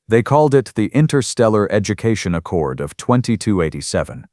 They called it the Interstellar Education Accord of 2287.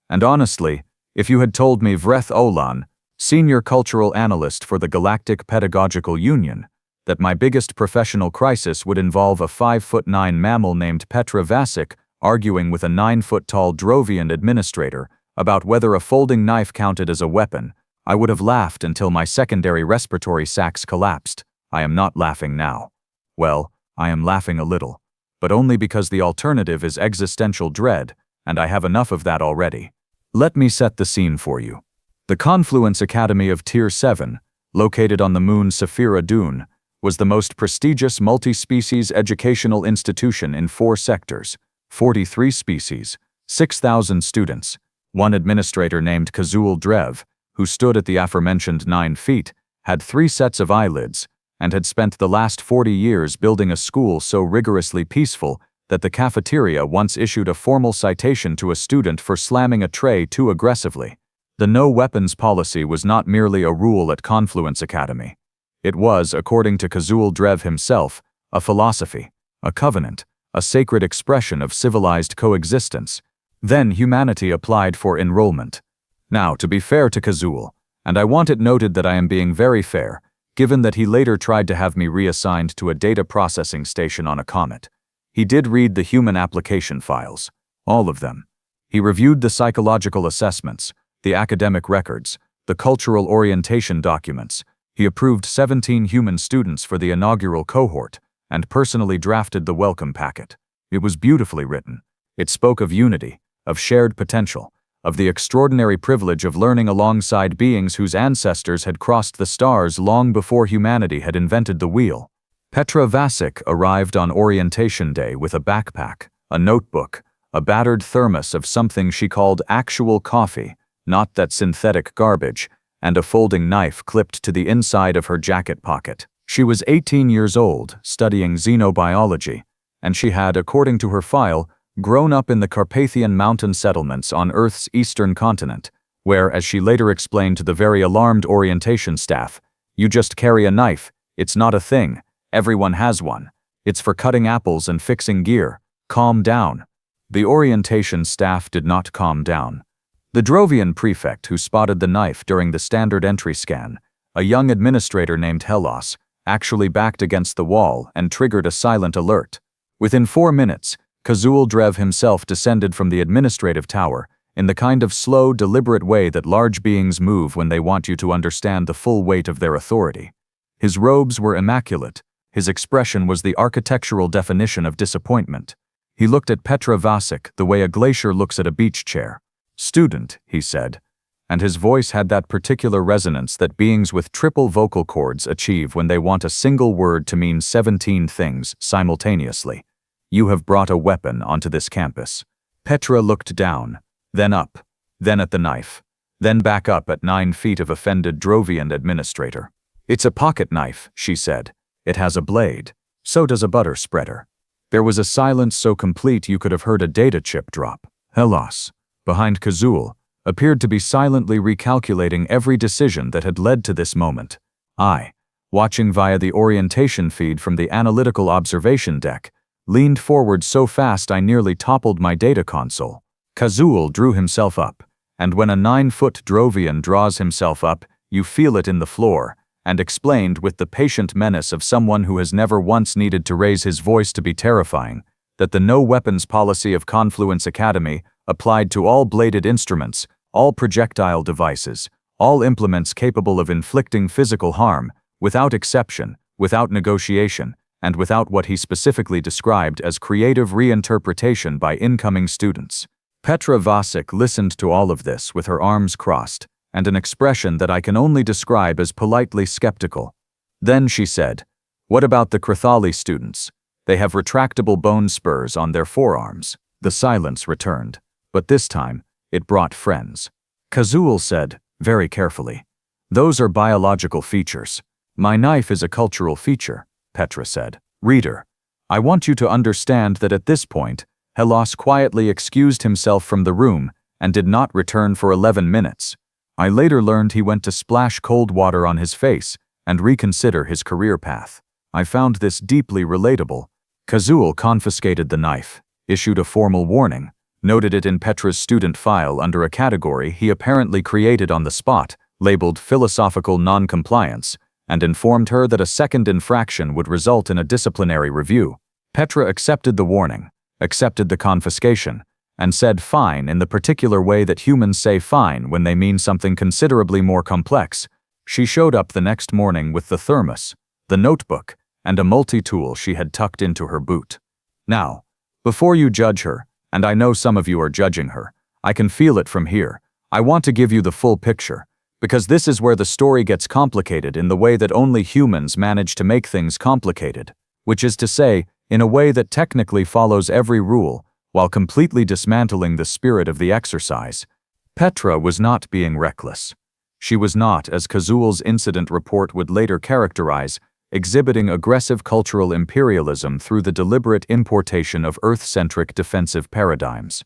And honestly, if you had told me Vreth Olan, senior cultural analyst for the Galactic Pedagogical Union, that my biggest professional crisis would involve a 5'9" mammal named Petra Vasic arguing with a 9-foot-tall Drovian administrator about whether a folding knife counted as a weapon, I would have laughed until my secondary respiratory sacs collapsed. I am not laughing now. Well, I am laughing a little, but only because the alternative is existential dread, and I have enough of that already. Let me set the scene for you. The Confluence Academy of Tier 7, located on the moon Saphira Dune, was the most prestigious multi-species educational institution in 4 sectors, 43 species, 6,000 students. One administrator named Kazul Drev, who stood at the aforementioned 9 feet, had 3 sets of eyelids, and had spent the last 40 years building a school so rigorously peaceful that the cafeteria once issued a formal citation to a student for slamming a tray too aggressively. The no-weapons policy was not merely a rule at Confluence Academy. It was, according to Kazul Drev himself, a philosophy, a covenant, a sacred expression of civilized coexistence. Then humanity applied for enrollment. Now, to be fair to Kazul, and I want it noted that I am being very fair, given that he later tried to have me reassigned to a data processing station on a comet. He did read the human application files, all of them. He reviewed the psychological assessments, the academic records, the cultural orientation documents. He approved 17 human students for the inaugural cohort, and personally drafted the welcome packet. It was beautifully written. It spoke of unity, of shared potential, of the extraordinary privilege of learning alongside beings whose ancestors had crossed the stars long before humanity had invented the wheel. Petra Vasic arrived on orientation day with a backpack, a notebook, a battered thermos of something she called actual coffee, not that synthetic garbage, and a folding knife clipped to the inside of her jacket pocket. She was 18 years old, studying xenobiology, and she had, according to her file, grown up in the Carpathian mountain settlements on Earth's eastern continent, where, as she later explained to the very alarmed orientation staff, "You just carry a knife, it's not a thing, everyone has one. It's for cutting apples and fixing gear. Calm down." The orientation staff did not calm down. The Drovian prefect who spotted the knife during the standard entry scan, a young administrator named Helos, actually backed against the wall and triggered a silent alert. Within 4 minutes, Kazul Drev himself descended from the administrative tower in the kind of slow, deliberate way that large beings move when they want you to understand the full weight of their authority. His robes were immaculate. His expression was the architectural definition of disappointment. He looked at Petra Vasic the way a glacier looks at a beach chair. "Student," he said, and his voice had that particular resonance that beings with triple vocal cords achieve when they want a single word to mean 17 things simultaneously. "You have brought a weapon onto this campus." Petra looked down, then up, then at the knife, then back up at 9 feet of offended Drovian administrator. "It's a pocket knife," she said. "It has a blade. So does a butter spreader." There was a silence so complete you could have heard a data chip drop. Helos, behind Kazul, appeared to be silently recalculating every decision that had led to this moment. I, watching via the orientation feed from the analytical observation deck, leaned forward so fast I nearly toppled my data console. Kazul drew himself up, and when a 9-foot Drovian draws himself up, you feel it in the floor, and explained with the patient menace of someone who has never once needed to raise his voice to be terrifying, that the no-weapons policy of Confluence Academy applied to all bladed instruments, all projectile devices, all implements capable of inflicting physical harm, without exception, without negotiation, and without what he specifically described as creative reinterpretation by incoming students. Petra Vasic listened to all of this with her arms crossed, and an expression that I can only describe as politely skeptical. Then she said, "What about the Krathali students? They have retractable bone spurs on their forearms." The silence returned, but this time, it brought friends. Kazul said, very carefully, "Those are biological features. My knife is a cultural feature," Petra said. "Reader, I want you to understand that at this point, Helos quietly excused himself from the room and did not return for 11 minutes. I later learned he went to splash cold water on his face and reconsider his career path. I found this deeply relatable. Kazul confiscated the knife, issued a formal warning, noted it in Petra's student file under a category he apparently created on the spot, labeled philosophical non-compliance, and informed her that a second infraction would result in a disciplinary review. Petra accepted the warning, accepted the confiscation, and said fine in the particular way that humans say fine when they mean something considerably more complex. She showed up the next morning with the thermos, the notebook, and a multi-tool she had tucked into her boot. Now, before you judge her, and I know some of you are judging her, I can feel it from here, I want to give you the full picture, because this is where the story gets complicated in the way that only humans manage to make things complicated, which is to say, in a way that technically follows every rule, while completely dismantling the spirit of the exercise. Petra was not being reckless. She was not, as Kazul's incident report would later characterize, exhibiting aggressive cultural imperialism through the deliberate importation of Earth-centric defensive paradigms.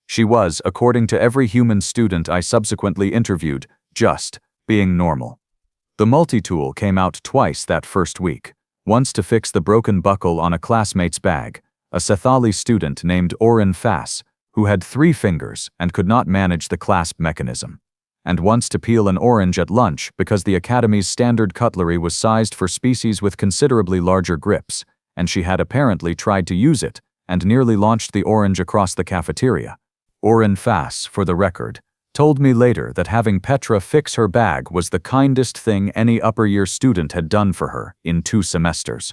She was, according to every human student I subsequently interviewed, just being normal. The multi-tool came out twice that first week, once to fix the broken buckle on a classmate's bag, a Sethali student named Oren Fass, who had 3 fingers and could not manage the clasp mechanism, and once to peel an orange at lunch because the Academy's standard cutlery was sized for species with considerably larger grips, and she had apparently tried to use it and nearly launched the orange across the cafeteria. Oren Fass, for the record, told me later that having Petra fix her bag was the kindest thing any upper-year student had done for her in 2 semesters.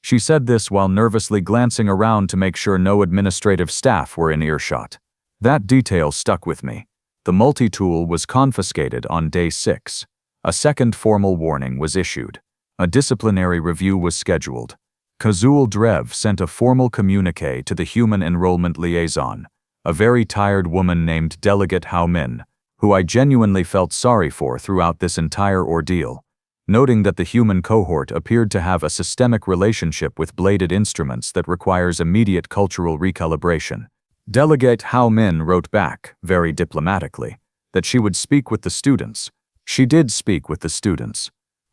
She said this while nervously glancing around to make sure no administrative staff were in earshot. That detail stuck with me. The multi-tool was confiscated on day 6. A second formal warning was issued. A disciplinary review was scheduled. Kazul Drev sent a formal communique to the Human Enrollment Liaison, a very tired woman named Delegate Hao Min, who I genuinely felt sorry for throughout this entire ordeal, noting that the human cohort appeared to have a systemic relationship with bladed instruments that requires immediate cultural recalibration. Delegate Hao Min wrote back, very diplomatically, that she would speak with the students. She did speak with the students.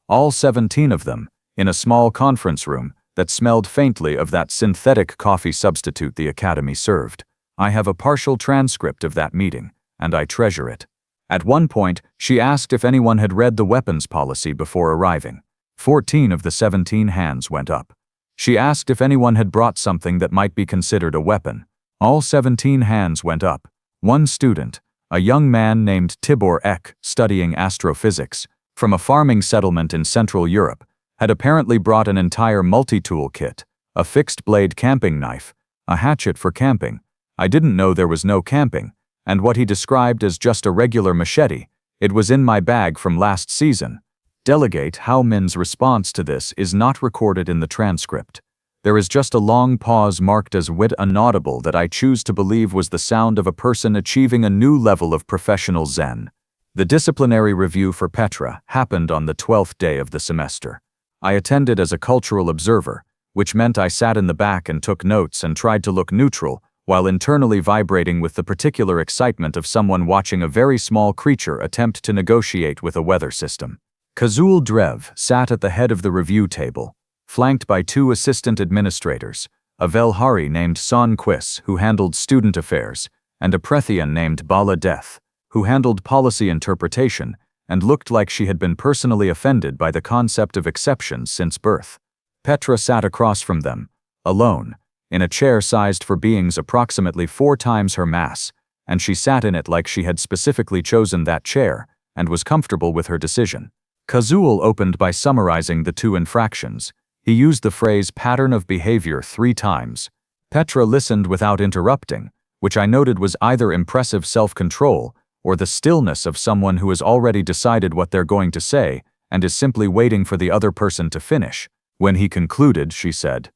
All 17 of them, in a small conference room that smelled faintly of that synthetic coffee substitute the Academy served. I have a partial transcript of that meeting, and I treasure it. At one point, she asked if anyone had read the weapons policy before arriving. 14 of the 17 hands went up. She asked if anyone had brought something that might be considered a weapon. All 17 hands went up. One student, a young man named Tibor Ek, studying astrophysics, from a farming settlement in Central Europe, had apparently brought an entire multi-tool kit, a fixed-blade camping knife, a hatchet for camping. I didn't know there was no camping, and what he described as just a regular machete. It was in my bag from last season. Delegate Hao Min's response to this is not recorded in the transcript. There is just a long pause marked as wit inaudible that I choose to believe was the sound of a person achieving a new level of professional zen. The disciplinary review for Petra happened on the 12th day of the semester. I attended as a cultural observer, which meant I sat in the back and took notes and tried to look neutral, while internally vibrating with the particular excitement of someone watching a very small creature attempt to negotiate with a weather system. Kazul Drev sat at the head of the review table, flanked by 2 assistant administrators, a Velhari named Son Quis, who handled student affairs, and a Prethian named Bala Death, who handled policy interpretation and looked like she had been personally offended by the concept of exceptions since birth. Petra sat across from them, alone, in a chair sized for beings approximately 4 times her mass, and she sat in it like she had specifically chosen that chair and was comfortable with her decision. Kazul opened by summarizing the 2 infractions. He used the phrase pattern of behavior 3 times. Petra listened without interrupting, which I noted was either impressive self-control or the stillness of someone who has already decided what they're going to say and is simply waiting for the other person to finish. When he concluded, she said,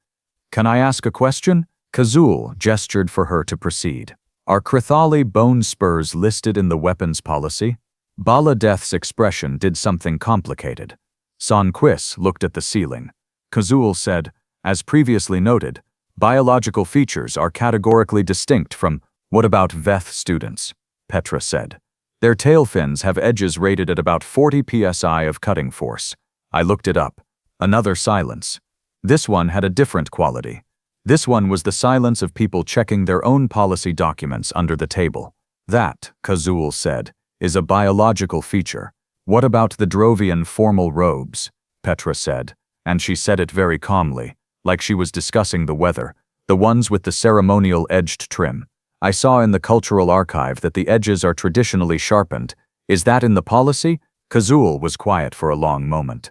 "Can I ask a question?" Kazul gestured for her to proceed. "Are Krithali bone spurs listed in the weapons policy?" Bala Death's expression did something complicated. Son Quis looked at the ceiling. Kazul said, "As previously noted, biological features are categorically distinct from what about Veth students?" Petra said. "Their tail fins have edges rated at about 40 psi of cutting force." I looked it up. Another silence. This one had a different quality. This one was the silence of people checking their own policy documents under the table. That, Kazul said, is a biological feature. What about the Drovian formal robes? Petra said, and she said it very calmly, like she was discussing the weather, the ones with the ceremonial edged trim. I saw in the cultural archive that the edges are traditionally sharpened. Is that in the policy? Kazul was quiet for a long moment.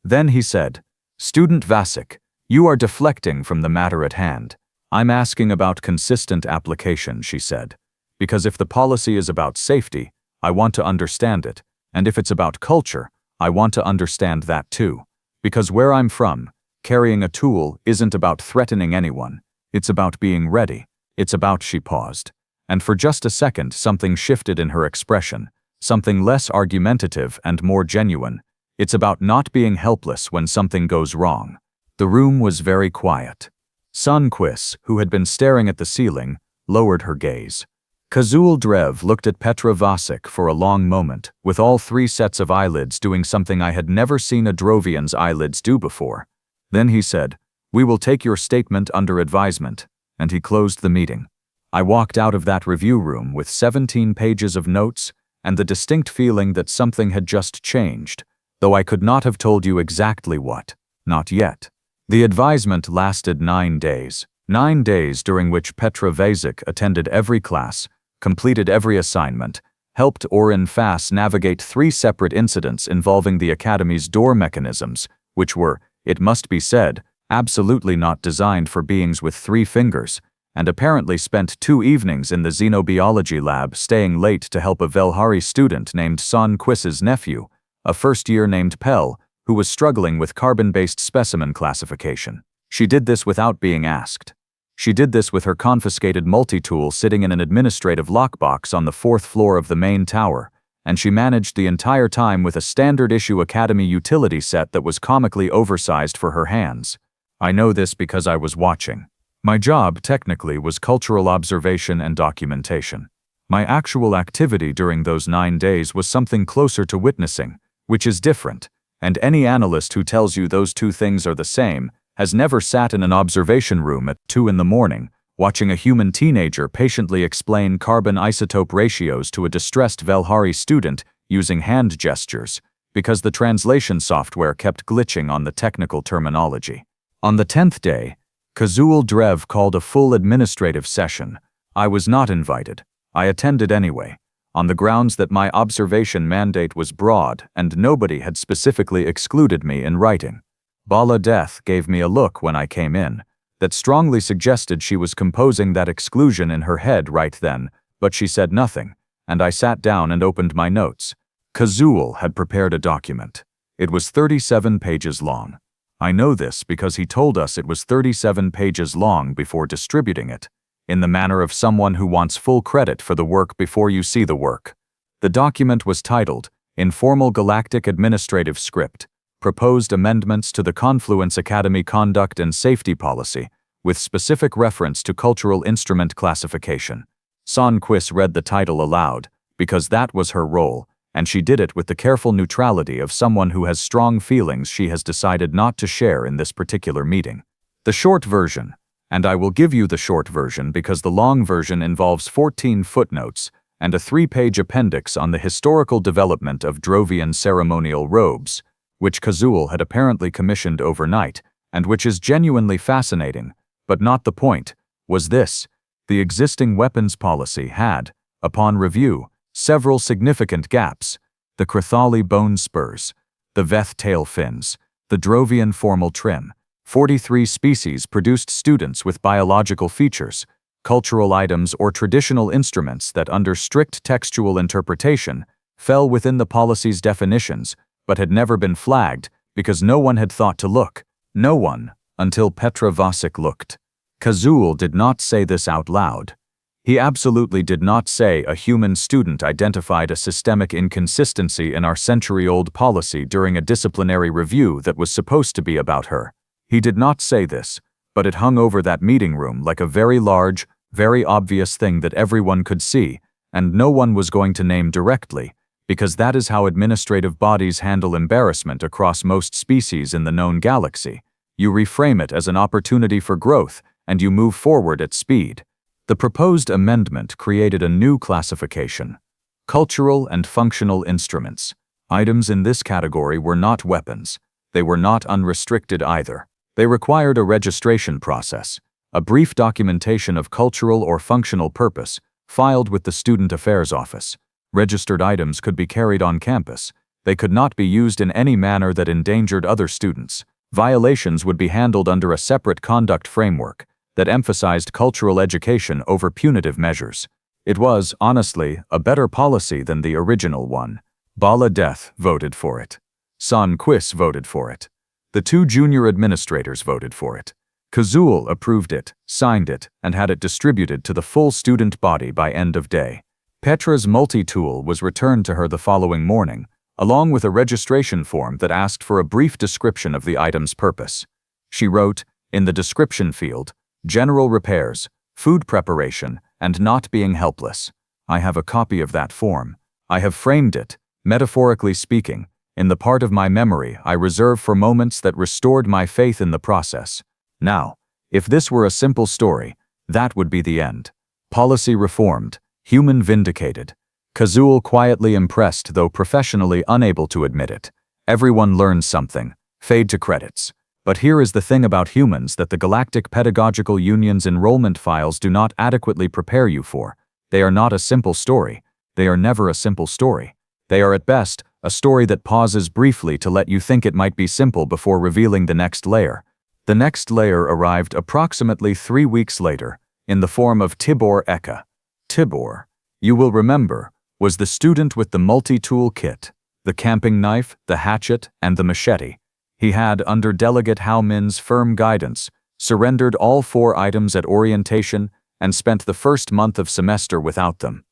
Then he said, Student Vasek, you are deflecting from the matter at hand. I'm asking about consistent application, she said. Because if the policy is about safety, I want to understand it, and if it's about culture, I want to understand that too. Because where I'm from, carrying a tool isn't about threatening anyone, it's about being ready. It's about, she paused. And for just a second something shifted in her expression, something less argumentative and more genuine. It's about not being helpless when something goes wrong. The room was very quiet. Sunquist, who had been staring at the ceiling, lowered her gaze. Kazul Drev looked at Petra Vasek for a long moment, with all three sets of eyelids doing something I had never seen a Drovian's eyelids do before. Then he said, We will take your statement under advisement, and he closed the meeting. I walked out of that review room with 17 pages of notes and the distinct feeling that something had just changed, though I could not have told you exactly what. Not yet. The advisement lasted 9 days. 9 days during which Petra Vasek attended every class, completed every assignment, helped Orin Fass navigate 3 separate incidents involving the Academy's door mechanisms, which were, it must be said, absolutely not designed for beings with 3 fingers, and apparently spent 2 evenings in the xenobiology lab staying late to help a Velhari student named Sunquist's nephew, a first-year named Pell, who was struggling with carbon-based specimen classification. She did this without being asked. She did this with her confiscated multi-tool sitting in an administrative lockbox on the 4th floor of the main tower, and she managed the entire time with a standard-issue Academy utility set that was comically oversized for her hands. I know this because I was watching. My job, technically, was cultural observation and documentation. My actual activity during those 9 days was something closer to witnessing, which is different, and any analyst who tells you those two things are the same has never sat in an observation room at 2 in the morning, watching a human teenager patiently explain carbon isotope ratios to a distressed Velhari student using hand gestures, because the translation software kept glitching on the technical terminology. On the 10th day, Kazul Drev called a full administrative session. I was not invited. I attended anyway, on the grounds that my observation mandate was broad and nobody had specifically excluded me in writing. Bala Death gave me a look when I came in that strongly suggested she was composing that exclusion in her head right then, but she said nothing, and I sat down and opened my notes. Kazul had prepared a document. It was 37 pages long. I know this because he told us it was 37 pages long before distributing it, in the manner of someone who wants full credit for the work before you see the work. The document was titled, Informal Galactic Administrative Script, Proposed Amendments to the Confluence Academy Conduct and Safety Policy, with specific reference to cultural instrument classification. Sunquist read the title aloud, because that was her role, and she did it with the careful neutrality of someone who has strong feelings she has decided not to share in this particular meeting. The short version, and I will give you the short version because the long version involves 14 footnotes and a 3-page appendix on the historical development of Drovian ceremonial robes, which Kazul had apparently commissioned overnight, and which is genuinely fascinating, but not the point, was this: the existing weapons policy had, upon review, several significant gaps: the Krathali bone spurs, the Veth tail fins, the Drovian formal trim, 43 species produced students with biological features, cultural items or traditional instruments that under strict textual interpretation fell within the policy's definitions, but had never been flagged because no one had thought to look. No one, until Petra Vasek looked. Kazul did not say this out loud. He absolutely did not say a human student identified a systemic inconsistency in our century-old policy during a disciplinary review that was supposed to be about her. He did not say this, but it hung over that meeting room like a very large, very obvious thing that everyone could see, and no one was going to name directly, because that is how administrative bodies handle embarrassment across most species in the known galaxy. You reframe it as an opportunity for growth and you move forward at speed. The proposed amendment created a new classification: cultural and functional instruments. Items in this category were not weapons. They were not unrestricted either. They required a registration process, a brief documentation of cultural or functional purpose, filed with the Student Affairs Office. Registered items could be carried on campus. They could not be used in any manner that endangered other students. Violations would be handled under a separate conduct framework that emphasized cultural education over punitive measures. It was, honestly, a better policy than the original one. Bala Death voted for it. San Quis voted for it. The two junior administrators voted for it. Kazul approved it, signed it, and had it distributed to the full student body by end of day. Petra's multi-tool was returned to her the following morning, along with a registration form that asked for a brief description of the item's purpose. She wrote, in the description field, general repairs, food preparation, and not being helpless. I have a copy of that form. I have framed it, metaphorically speaking, in the part of my memory I reserve for moments that restored my faith in the process. Now, if this were a simple story, that would be the end. Policy reformed, human vindicated. Kazul quietly impressed, though professionally unable to admit it. Everyone learns something. Fade to credits. But here is the thing about humans that the Galactic Pedagogical Union's enrollment files do not adequately prepare you for. They are not a simple story. They are never a simple story. They are at best a story that pauses briefly to let you think it might be simple before revealing the next layer. The next layer arrived approximately 3 weeks later, in the form of Tibor Eka. Tibor, you will remember, was the student with the multi-tool kit, the camping knife, the hatchet, and the machete. He had, under Delegate Hao Min's firm guidance, surrendered all 4 items at orientation and spent the first month of semester without them.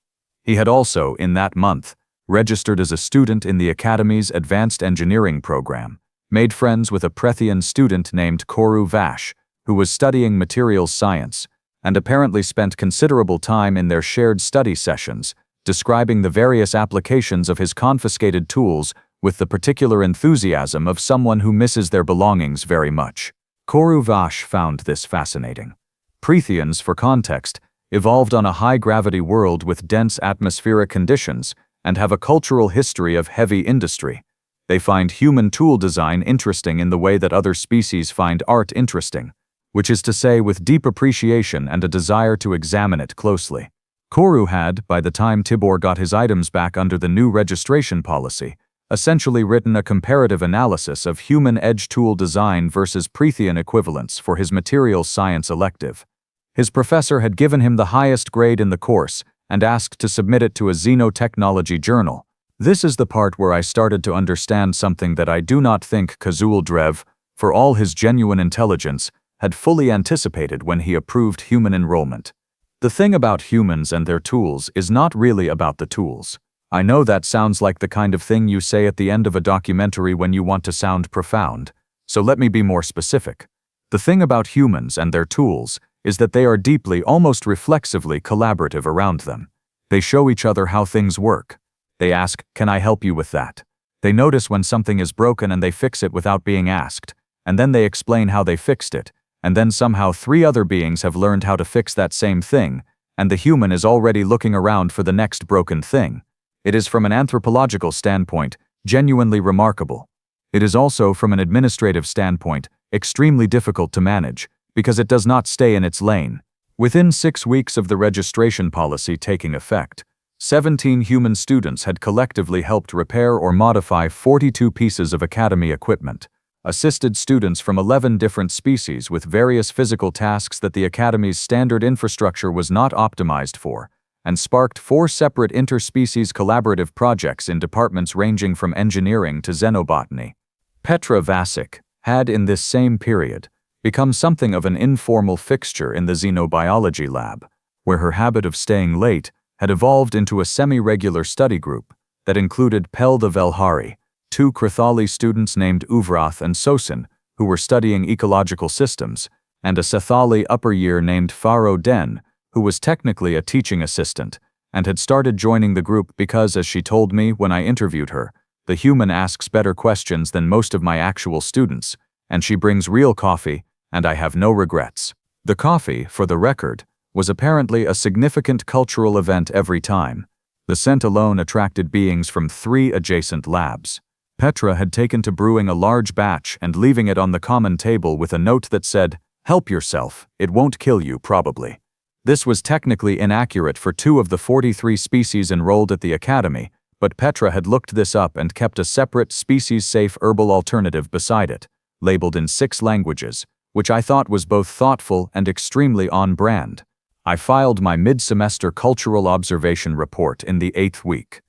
He had also, in that month, registered as a student in the Academy's Advanced Engineering program, made friends with a Prethian student named Koru Vash, who was studying materials science, and apparently spent considerable time in their shared study sessions, describing the various applications of his confiscated tools with the particular enthusiasm of someone who misses their belongings very much. Koru Vash found this fascinating. Prethians, for context, evolved on a high-gravity world with dense atmospheric conditions and have a cultural history of heavy industry. They find human tool design interesting in the way that other species find art interesting, which is to say with deep appreciation and a desire to examine it closely. Koru had, by the time Tibor got his items back under the new registration policy, essentially written a comparative analysis of human edge tool design versus Prethian equivalents for his materials science elective. His professor had given him the highest grade in the course and asked to submit it to a xenotechnology journal. This is the part where I started to understand something that I do not think Kazul Drev, for all his genuine intelligence, had fully anticipated when he approved human enrollment. The thing about humans and their tools is not really about the tools. I know that sounds like the kind of thing you say at the end of a documentary when you want to sound profound, so let me be more specific. The thing about humans and their tools is that they are deeply, almost reflexively collaborative around them. They show each other how things work. They ask, "Can I help you with that?" They notice when something is broken and they fix it without being asked, and then they explain how they fixed it, and then somehow 3 other beings have learned how to fix that same thing, and the human is already looking around for the next broken thing. It is, from an anthropological standpoint, genuinely remarkable. It is also, from an administrative standpoint, extremely difficult to manage, because it does not stay in its lane. Within 6 weeks of the registration policy taking effect, 17 human students had collectively helped repair or modify 42 pieces of academy equipment, assisted students from 11 different species with various physical tasks that the academy's standard infrastructure was not optimized for, and sparked 4 separate interspecies collaborative projects in departments ranging from engineering to xenobotany. Petra Vasic had, in this same period, become something of an informal fixture in the xenobiology lab, where her habit of staying late had evolved into a semi-regular study group that included Pelda Velhari, 2 Krathali students named Uvrath and Sosin, who were studying ecological systems, and a Sethali upper year named Faro Den, who was technically a teaching assistant, and had started joining the group because, as she told me when I interviewed her, the human asks better questions than most of my actual students, and she brings real coffee, and I have no regrets. The coffee, for the record, was apparently a significant cultural event every time. The scent alone attracted beings from 3 adjacent labs. Petra had taken to brewing a large batch and leaving it on the common table with a note that said, "Help yourself, it won't kill you, probably." This was technically inaccurate for 2 of the 43 species enrolled at the academy, but Petra had looked this up and kept a separate species-safe herbal alternative beside it, labeled in 6 languages, which I thought was both thoughtful and extremely on-brand. I filed my mid-semester cultural observation report in the 8th week.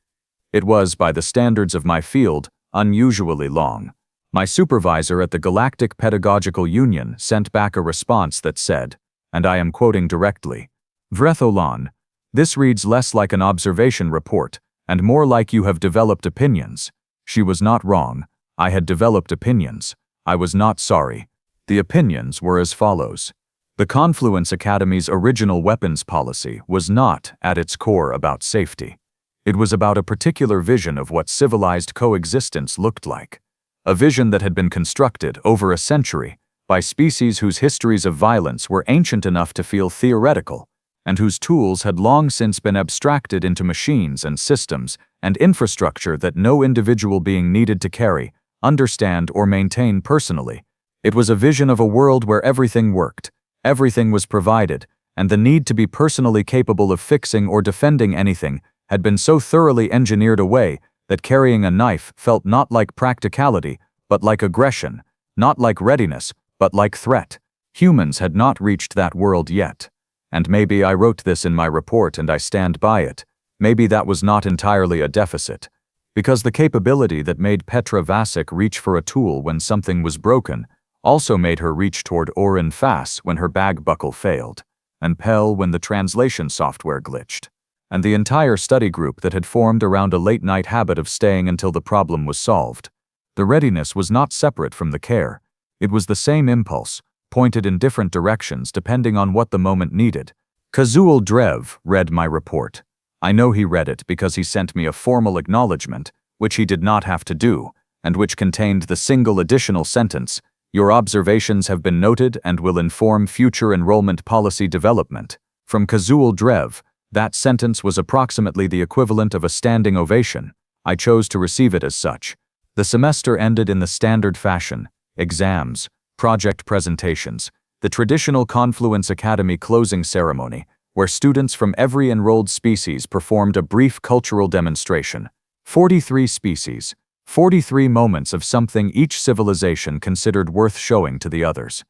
It was, by the standards of my field, unusually long. My supervisor at the Galactic Pedagogical Union sent back a response that said, and I am quoting directly, "Vreth Olan, this reads less like an observation report, and more like you have developed opinions." She was not wrong. I had developed opinions. I was not sorry. The opinions were as follows. The Confluence Academy's original weapons policy was not, at its core, about safety. It was about a particular vision of what civilized coexistence looked like. A vision that had been constructed over a century by species whose histories of violence were ancient enough to feel theoretical, and whose tools had long since been abstracted into machines and systems and infrastructure that no individual being needed to carry, understand, or maintain personally. It was a vision of a world where everything worked, everything was provided, and the need to be personally capable of fixing or defending anything had been so thoroughly engineered away that carrying a knife felt not like practicality, but like aggression, not like readiness, but like threat. Humans had not reached that world yet. And maybe I wrote this in my report and I stand by it. Maybe that was not entirely a deficit. Because the capability that made Petra Vasic reach for a tool when something was broken also made her reach toward Orin Fass when her bag buckle failed, and Pell when the translation software glitched, and the entire study group that had formed around a late-night habit of staying until the problem was solved. The readiness was not separate from the care. It was the same impulse, pointed in different directions depending on what the moment needed. Kazul Drev read my report. I know he read it because he sent me a formal acknowledgement, which he did not have to do, and which contained the single additional sentence, "Your observations have been noted and will inform future enrollment policy development." From Kazul Drev, that sentence was approximately the equivalent of a standing ovation. I chose to receive it as such. The semester ended in the standard fashion: exams, project presentations, the traditional Confluence Academy closing ceremony, where students from every enrolled species performed a brief cultural demonstration. 43 species, 43 moments of something each civilization considered worth showing to the others.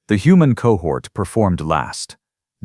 The human cohort performed last.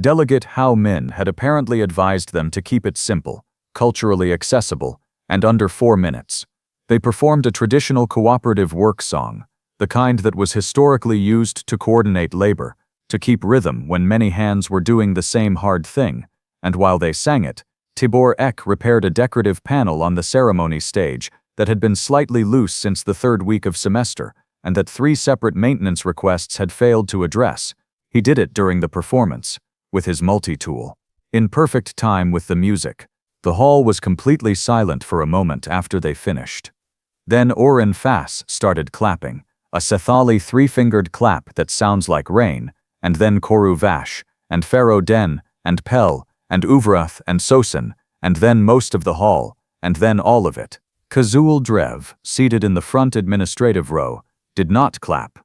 Delegate Hao Min had apparently advised them to keep it simple, culturally accessible, and under 4 minutes. They performed a traditional cooperative work song, the kind that was historically used to coordinate labor, to keep rhythm when many hands were doing the same hard thing, and while they sang it, Tibor Ek repaired a decorative panel on the ceremony stage that had been slightly loose since the 3rd week of semester, and that 3 separate maintenance requests had failed to address. He did it during the performance, with his multi-tool. In perfect time with the music. The hall was completely silent for a moment after they finished. Then Orin Fass started clapping, a Sethali 3-fingered clap that sounds like rain, and then Koru Vash, and Pharaoh Den, and Pell, and Uvrath, and Sosin, and then most of the hall, and then all of it. Kazul Drev, seated in the front administrative row, did not clap.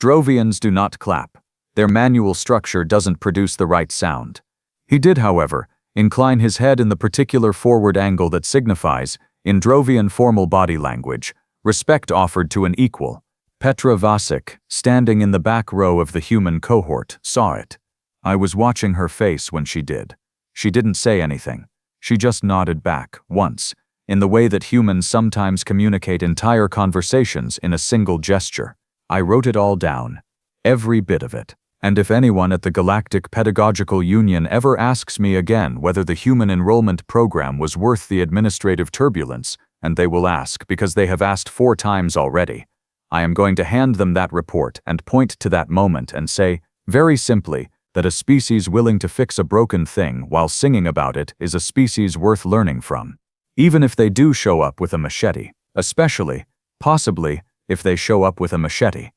Drovians do not clap. Their manual structure doesn't produce the right sound. He did, however, incline his head in the particular forward angle that signifies, in Drovian formal body language, respect offered to an equal. Petra Vasic, standing in the back row of the human cohort, saw it. I was watching her face when she did. She didn't say anything. She just nodded back, once, in the way that humans sometimes communicate entire conversations in a single gesture. I wrote it all down. Every bit of it. And if anyone at the Galactic Pedagogical Union ever asks me again whether the human enrollment program was worth the administrative turbulence, and they will ask because they have asked 4 times already, I am going to hand them that report and point to that moment and say, very simply, that a species willing to fix a broken thing while singing about it is a species worth learning from. Even if they do show up with a machete. Especially, possibly, if they show up with a machete.